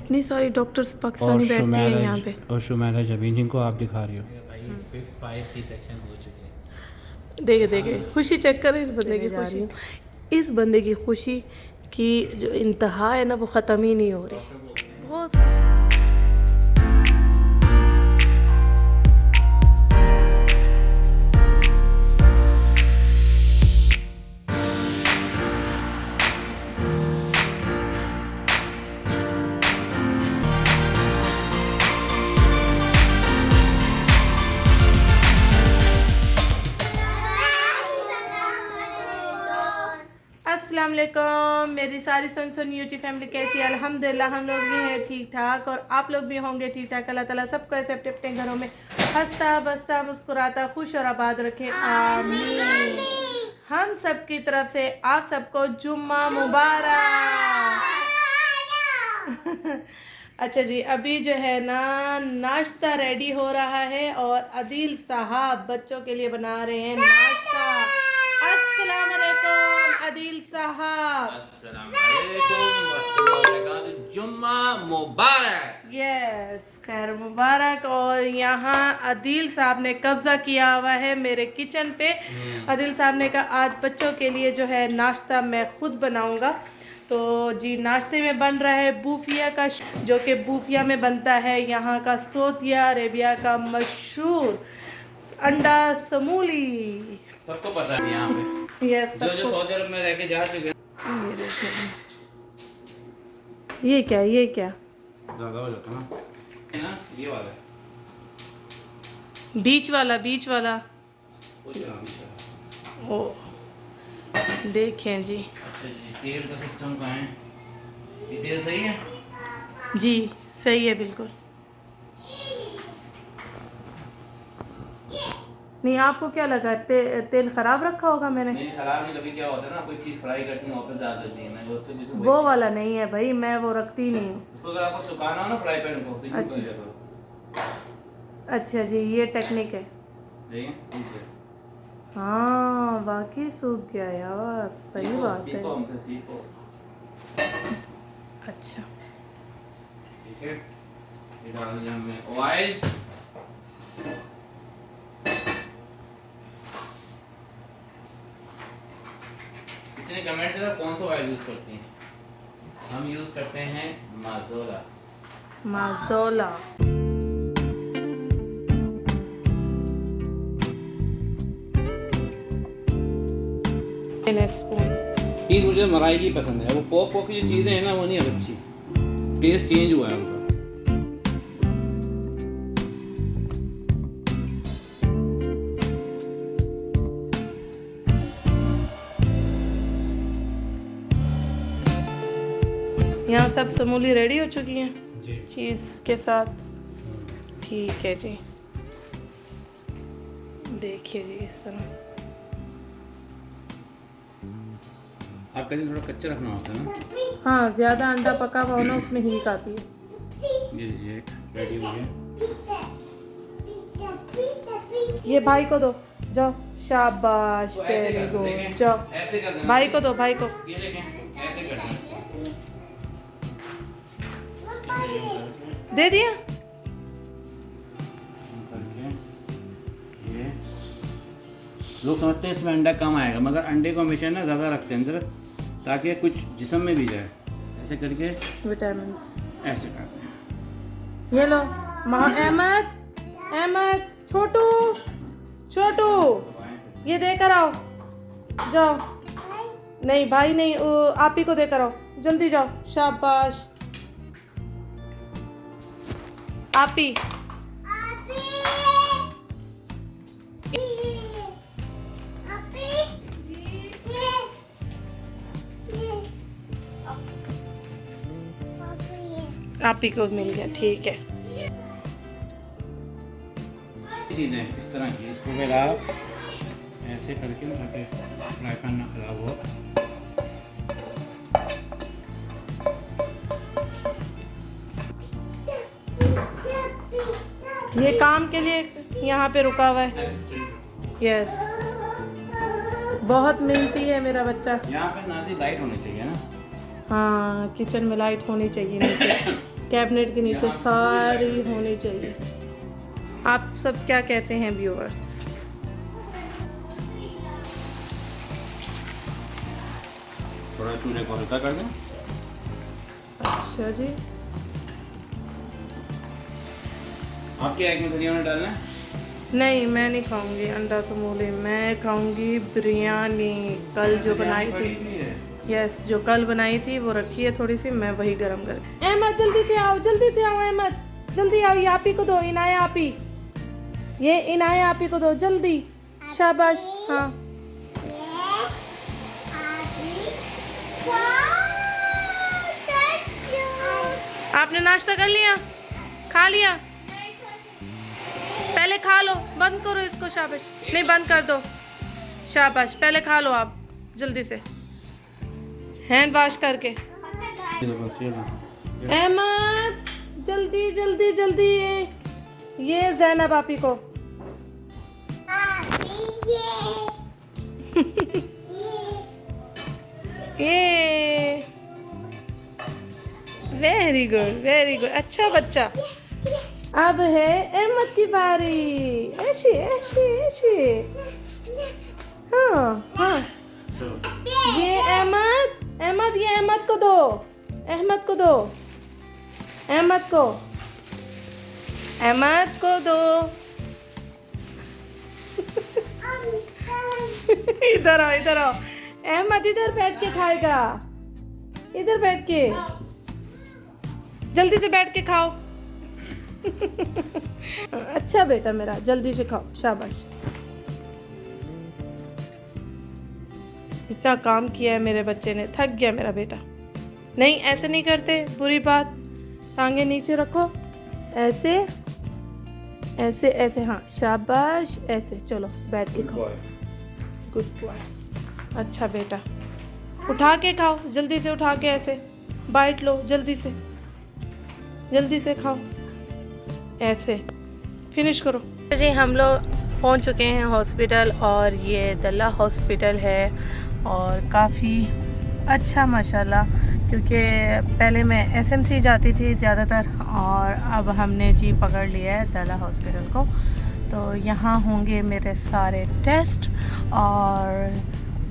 इतनी सारी डॉक्टर्स पाकिस्तानी बैठती हैं यहाँ पे। और शुमैला जबीन जिनको आप दिखा रही हो भाई 5 सी सेक्शन हो चुके हैं। देखे देखे खुशी चेक करें इस बंदे की खुशी, इस बंदे की खुशी की जो इंतहा है ना वो ख़त्म ही नहीं हो रही। बहुत खुशी। अस्सलाम वालेकुम मेरी सारी सुन यूट्यूब फैमिली कैसी है? अल्हम्दुलिल्लाह हम लोग भी हैं ठीक ठाक और आप लोग भी होंगे ठीक ठाक। अल्लाह ताला सबको ऐसे अपने अपने घरों में हंसता बसता मुस्कुराता खुश और आबाद रखे, आमीन। हम सब की तरफ से आप सबको जुम्मा मुबारक। अच्छा जी, अभी जो है ना नाश्ता रेडी हो रहा है और अदील साहब बच्चों के लिए बना रहे हैं नाश्ता। अस्सलाम वालेकुम अदील साहब। अस्सलाम वालेकुम, जुम्मा मुबारक। यस, खैर मुबारक। और यहाँ अदील साहब ने कब्जा किया हुआ है मेरे किचन पे। अदील साहब ने कहा आज बच्चों के लिए जो है नाश्ता मैं खुद बनाऊंगा। तो जी नाश्ते में बन रहा है बूफिया का, जो कि बूफिया में बनता है यहाँ का सऊदी अरेबिया का मशहूर अंडा समूली। सबको पता है यहाँ पे। यस, जो सऊदी अरब में रह के जा चुके हैं। ये क्या ज़्यादा हो जाता है ना, ये वाला बीच वाला ओ देखें जी। अच्छा जी, तेल का सिस्टम कहाँ है? ये तेल सही है? जी सही है बिल्कुल। नहीं आपको क्या लगा तेल खराब रखा होगा मैंने? नहीं खराब नहीं, कभी क्या होता है ना कोई चीज़ फ्राई करती है वापस डाल देती है, मैं उसके पीछे वो वाला नहीं है भाई, मैं वो रखती नहीं हूँ। उसको अगर आपको सुखाना हो ना फ्राई पैन को तो यूज़ कर लिया करो। अच्छा जी, ये टेक्निक है। देखिए सूख गया। हाँ वाकई सूख गया यार, सही बात है। सीखो हमसे सीखो। अच्छा ठीक है, ये डाल दिया हमने ऑयल। किसी ने कमेंट किया कौन सा ऑयल यूज करती हैं? हम यूज करते हैं माज़ोला। चीज़ मुझे मलाई की पसंद है, वो पॉप की जो चीज़ें हैं ना वो नहीं अच्छी, टेस्ट चेंज हुआ है उनका। यहाँ सब समूली रेडी हो चुकी हैं जी। चीज़ के साथ। ठीक है जी, देखिए जी इस तरह। आपका दिन थोड़ा कच्चा रखना होता है ना। हाँ ज़्यादा अंडा पका हुआ हो ना उसमें हीट आती है। ये रेडी हो गया। ये भाई को दो, जाओ शाबाश, वेरी गुड, जाओ ऐसे कर देना, भाई को दो, भाई को। ये देखें ऐसे करना, दे दिया। ये लोग समझते हैं इसमें अंडा कम आएगा, मगर अंडे को हमेशा ना ज़्यादा रखते हैं अंदर ताकि कुछ जिस्म में भी जाए। ऐसे करके विटामिन ऐसे करते हैं। ये लो अहमद छोटू ये देकर आओ, जाओ। नहीं भाई नहीं, आप ही को देकर आओ, जल्दी जाओ, शाबाश आप ही। आप ही को मिल गया, ठीक है। चीज़ें इस तरह की, इसको फिर आप ऐसे करके ना ताकि फ्राई पैन ना खराब हो। ये काम के लिए यहाँ पे रुका हुआ है। यस, बहुत मेहनती है मेरा बच्चा। यहाँ पे नाज़ी लाइट होनी चाहिए ना। हाँ किचन में लाइट होनी चाहिए नीचे। कैबिनेट के नीचे सारी होनी चाहिए। आप सब क्या कहते हैं व्यूअर्स? थोड़ा चूल्हे को हल्का कर दें। अच्छा जी, आपके एग में धनिया डालना है? नहीं मैं नहीं खाऊंगी अंडा समोले, मैं खाऊंगी बिरयानी। कल जो बनाई थी, यस जो कल बनाई थी वो रखी है थोड़ी सी, मैं वही गरम कर। अहमद जल्दी से आओ, जल्दी से आओ अहमद, जल्दी आओ। ये आप ही को दो, इनाया आप ही, ये इनाया आप ही को दो जल्दी। शाबाश। हाँ आपने नाश्ता कर लिया, खा लिया? पहले खा लो, बंद करो इसको। शाबाश, नहीं बंद कर दो। शाबाश, पहले खा लो आप जल्दी से, हैंड वॉश करके। अहमद जल्दी जल्दी जल्दी, ये ज़ैनब आपी को। ये वेरी गुड, वेरी गुड, अच्छा बच्चा। अब है अहमद की बारी। ऐसे ऐसे ऐसे, हाँ हाँ। ये अहमद, अहमद ये अहमद को दो, अहमद को दो, अहमद को, अहमद को दो। इधर आओ, इधर आओ अहमद, इधर बैठ के खाएगा, इधर बैठ के, जल्दी से बैठ के खाओ। अच्छा बेटा मेरा, जल्दी से खाओ, शाबाश। इतना काम किया है मेरे बच्चे ने, थक गया मेरा बेटा। नहीं ऐसे नहीं करते, बुरी बात। टांगे नीचे रखो, ऐसे ऐसे ऐसे, हाँ शाबाश, ऐसे। चलो बैठ के खाओ, गुड बॉय, अच्छा बेटा। उठा के खाओ, जल्दी से उठा के, ऐसे बाइट लो, जल्दी से, जल्दी से खाओ, ऐसे फिनिश करो जी। हम लोग पहुंच चुके हैं हॉस्पिटल, और ये दल्ला हॉस्पिटल है, और काफ़ी अच्छा माशाल्लाह, क्योंकि पहले मैं एसएमसी जाती थी ज़्यादातर, और अब हमने जी पकड़ लिया है दल्ला हॉस्पिटल को। तो यहाँ होंगे मेरे सारे टेस्ट, और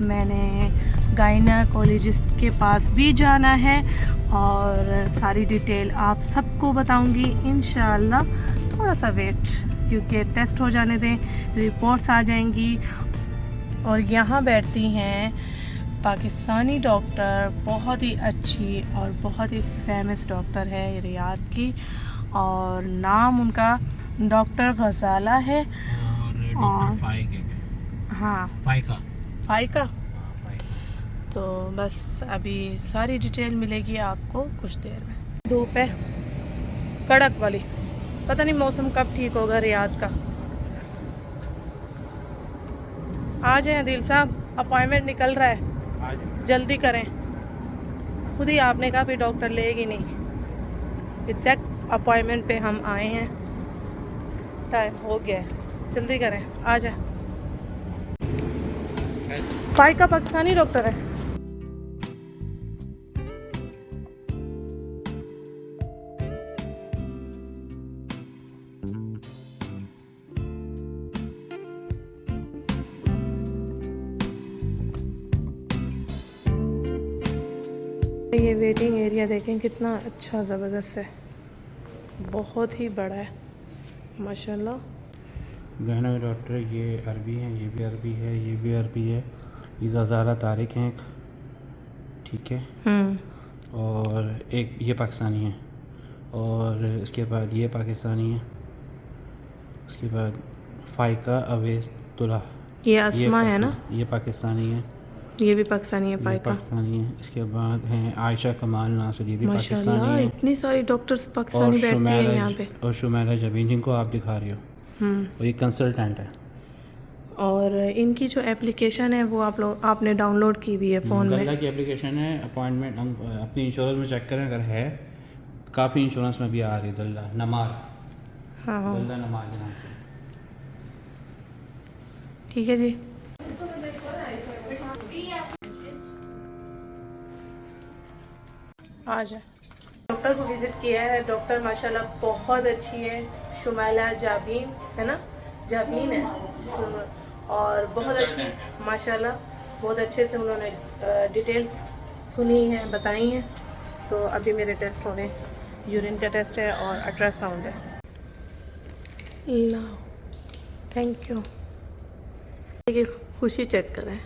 मैंने गायनेकोलॉजिस्ट के पास भी जाना है, और सारी डिटेल आप सबको बताऊंगी इंशाअल्लाह। थोड़ा सा वेट, क्योंकि टेस्ट हो जाने दें, रिपोर्ट्स आ जाएंगी। और यहाँ बैठती हैं पाकिस्तानी डॉक्टर, बहुत ही अच्छी और बहुत ही फेमस डॉक्टर है रियाद की, और नाम उनका डॉक्टर गजाला है। और हाँ फाइका। तो बस अभी सारी डिटेल मिलेगी आपको कुछ देर में। धूप है कड़क वाली, पता नहीं मौसम कब ठीक होगा रियाद का। आ जाए दिल साहब, अपॉइंटमेंट निकल रहा है, जल्दी करें। खुद ही आपने कहा भी डॉक्टर लेगी नहीं, एग्जैक्ट अपॉइंटमेंट पे हम आए हैं, टाइम हो गया है, जल्दी करें, आ जाए। फाइका पाकिस्तानी डॉक्टर है। ये वेटिंग एरिया देखें कितना अच्छा ज़बरदस्त है, बहुत ही बड़ा है माशाल्लाह। गहना डॉक्टर ये अरबी हैं, ये भी अरबी है, ये भी अरबी है। ये गजाला तारिक हैं, ठीक है। और एक ये पाकिस्तानी है, और इसके बाद ये पाकिस्तानी है। उसके बाद फाइका अवेस तुला, ये अस्मा है ना, ये पाकिस्तानी है। ये भी पाकिस्तानी है, फाइका पाकिस्तानी है। इसके बाद हैं आयशा कमाल नासिर, ये भी पाकिस्तानी माशाल्लाह। है। इतनी सारी डॉक्टर्स पाकिस्तानी बैठती हैं यहाँ पे। और शुमैला जबीन जिनको आप दिखा रही हो, और ये कंसल्टेंट है। और इनकी जो एप्लीकेशन है वो आपने डाउनलोड की भी है फ़ोन में। दल्ला की एप्लीकेशन है। अपॉइंटमेंट हम अपनी इंश्योरेंस में चेक करें, अगर है, काफ़ी इंश्योरेंस में भी आ रही है दल्ला नमार, हाँ दल्ला नमार के नाम से। ठीक है जी। आ जा, डॉक्टर को विज़िट किया है। डॉक्टर माशाल्लाह बहुत अच्छी है, शुमाइला जाबीन है ना, जाबीन है, और बहुत अच्छी माशाल्लाह, बहुत अच्छे से उन्होंने डिटेल्स सुनी है, बताई हैं। तो अभी मेरे टेस्ट हो रहे हैं, यूरिन का टेस्ट है और अल्ट्रासाउंड है। ला थैंक यू। देखिए खुशी चेक करें,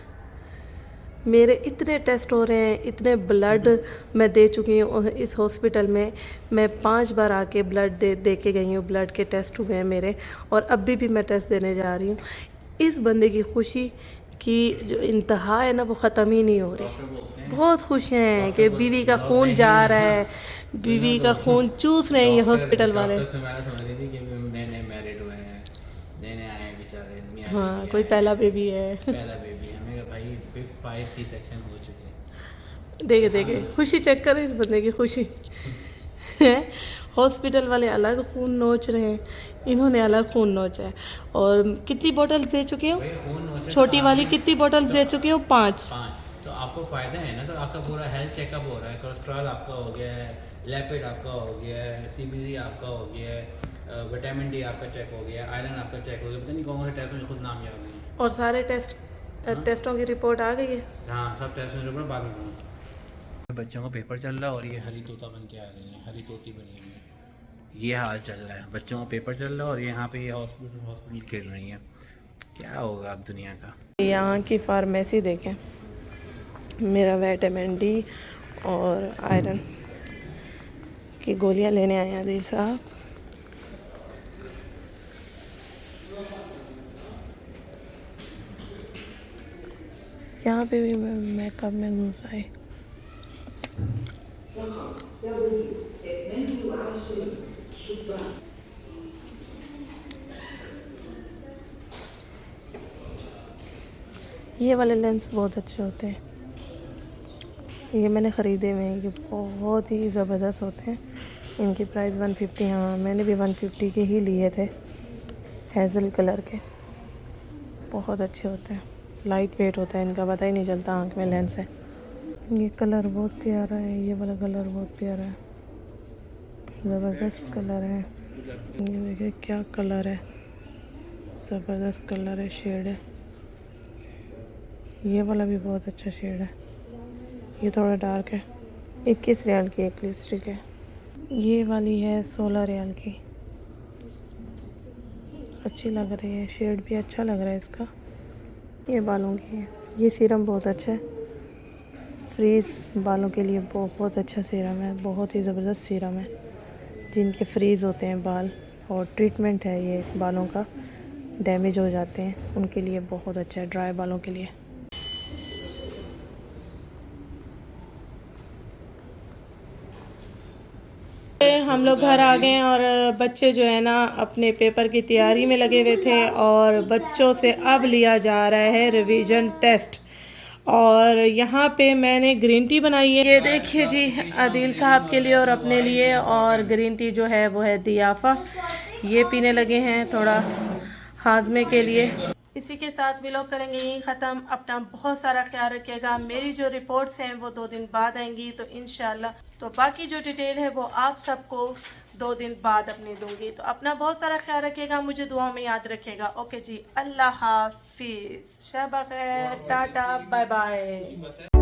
मेरे इतने टेस्ट हो रहे हैं, इतने ब्लड मैं दे चुकी हूँ इस हॉस्पिटल में। मैं 5 बार आके ब्लड दे के गई हूँ, ब्लड के टेस्ट हुए हैं मेरे, और अभी भी मैं टेस्ट देने जा रही हूँ। इस बंदे की खुशी की जो इंतहा है ना, वो ख़त्म ही नहीं हो रही। बहुत खुशियाँ हैं कि बीवी का खून जा रहा है, बीवी का खून चूस रहे हैं ये हॉस्पिटल वाले। नए आए हैं बेचारे। हाँ, कोई पहला बेबी है। पहला बेबी है, हमें भाई 5 C-सेक्शन हो चुके हैं। देखे देखे खुशी चेक करें इस बंदे की खुशी है। हॉस्पिटल वाले अलग खून नोच रहे हैं, इन्होंने अलग खून नोचा है। और कितनी बोतल दे चुके हो? छोटी वाली कितनी बोतल दे चुके हो? 5। तो आपको फ़ायदा है ना, तो आपका पूरा हेल्थ चेकअप हो रहा है, कोलेस्ट्रॉल आपका हो गया है, लैपिड आपका हो गया है, CBC आपका हो गया है, विटामिन D आपका चेक हो गया, आयरन आपका चेक हो गया। पता नहीं कौन से टेस्ट में खुद नाम याद नहीं है। और सारे टेस्टों की रिपोर्ट आ गई है? हाँ, सब टेस्ट में रिपोर्ट बाद में दूँगा। बच्चों का पेपर चल रहा है और ये हरी तोता बन के आ गई है, हरी तोती बनी हुई है। ये हाल चल रहा है, बच्चों का पेपर चल रहा है और यहाँ पे ये हॉस्पिटल खेल रही हैं। क्या होगा अब दुनिया का। यहाँ की फार्मेसी देखें, मेरा विटामिन D और आयरन की गोलियाँ लेने आए हैं आदिल साहब। यहाँ पे भी मैं मेकअप में घुस आई। ये वाले लेंस बहुत अच्छे होते हैं, ये मैंने ख़रीदे हुए हैं, ये बहुत ही ज़बरदस्त होते हैं। इनकी प्राइस 150, हाँ मैंने भी 150 के ही लिए थे, हेज़ल कलर के। बहुत अच्छे होते हैं, लाइट वेट होता है इनका, पता ही नहीं चलता आँख में लेंस है। ये कलर बहुत प्यारा है, ये वाला कलर बहुत प्यारा है, ज़बरदस्त कलर है। ये देखिए क्या कलर है, ज़बरदस्त कलर है, शेड है। ये वाला भी बहुत अच्छा शेड है, ये थोड़ा डार्क है। 21 रियाल की एक लिपस्टिक है। ये वाली है 16 रियाल की, अच्छी लग रही है, शेड भी अच्छा लग रहा है इसका। ये बालों की है। ये सीरम बहुत अच्छा है, फ्रीज़ बालों के लिए बहुत अच्छा सीरम है, बहुत ही ज़बरदस्त सीरम है। जिनके फ्रीज़ होते हैं बाल और ट्रीटमेंट है ये बालों का, डैमेज हो जाते हैं, उनके लिए बहुत अच्छा है, ड्राई बालों के लिए। हम लोग घर आ गए हैं और बच्चे जो है ना अपने पेपर की तैयारी में लगे हुए थे, और बच्चों से अब लिया जा रहा है रिवीजन टेस्ट। और यहाँ पे मैंने ग्रीन टी बनाई है, ये देखिए जी, आदिल साहब के लिए और अपने लिए। और ग्रीन टी जो है वो है दियाफा, ये पीने लगे हैं थोड़ा हाजमे के लिए। इसी के साथ व्लॉग करेंगे यही ख़त्म। अपना बहुत सारा ख्याल रखिएगा। मेरी जो रिपोर्ट्स हैं वो 2 दिन बाद आएंगी, तो इंशाल्लाह तो बाकी जो डिटेल है वो आप सबको 2 दिन बाद अपने दूंगी। तो अपना बहुत सारा ख्याल रखिएगा, मुझे दुआ में याद रखिएगा। ओके जी, अल्लाह हाफिज़, शब खैर, टाटा, बाय बाय।